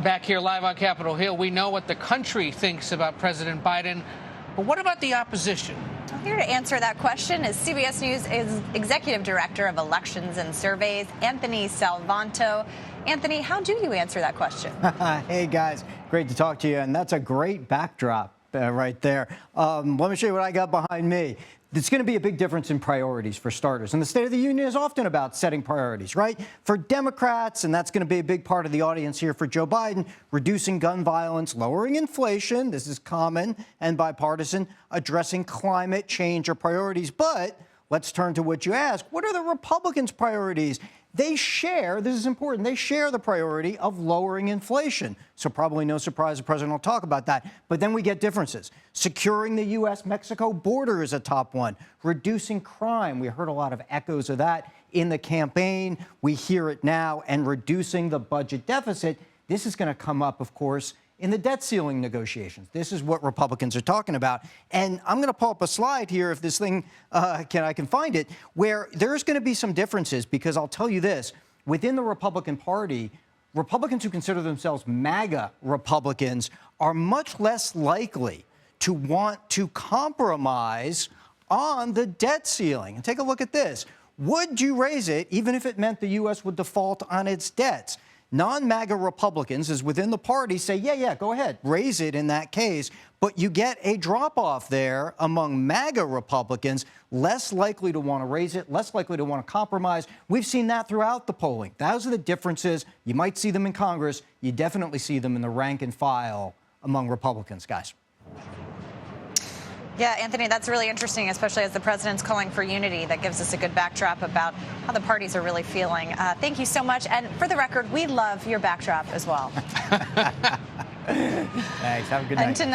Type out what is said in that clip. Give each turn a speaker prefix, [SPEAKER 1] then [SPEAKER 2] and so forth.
[SPEAKER 1] Back here live on Capitol Hill, we know what the country thinks about President Biden, but what about the opposition?
[SPEAKER 2] Here to answer that question is CBS News' Executive Director of Elections and Surveys, Anthony Salvanto. Anthony, how do you answer that question?
[SPEAKER 3] Hey, guys. Great to talk to you. And that's a great backdrop right there. Let me show you what I got behind me. It's going to be a big difference in priorities for starters. And the State of the Union is often about setting priorities, right? For Democrats, and that's going to be a big part of the audience here for Joe Biden, reducing gun violence, lowering inflation, this is common and bipartisan, addressing climate change are priorities. But let's turn to what you asked. What are the Republicans' priorities? They share, this is important, they share the priority of lowering inflation. So probably no surprise the president will talk about that. But then we get differences. Securing the U.S.-Mexico border is a top one. Reducing crime, we heard a lot of echoes of that in the campaign. We hear it now. And reducing the budget deficit. This is going to come up, of course, in the debt ceiling negotiations. This is what Republicans are talking about. And I'm going to pull up a slide here, if this thing, I can find it, where there's going to be some differences, because I'll tell you this, within the Republican Party, Republicans who consider themselves MAGA Republicans are much less likely to want to compromise on the debt ceiling. And take a look at this. Would you raise it even if it meant the U.S. would default on its debts? Non-MAGA Republicans, as within the party, say, yeah, go ahead, raise it in that case. But you get a drop-off there among MAGA Republicans, less likely to want to raise it, less likely to want to compromise. We've seen that throughout the polling. Those are the differences. You might see them in Congress. You definitely see them in the rank and file among Republicans, guys.
[SPEAKER 2] Yeah, Anthony, that's really interesting, especially as the president's calling for unity. That gives us a good backdrop about how the parties are really feeling. Thank you so much. And for the record, we love your backdrop as well.
[SPEAKER 3] Thanks. Have a good night.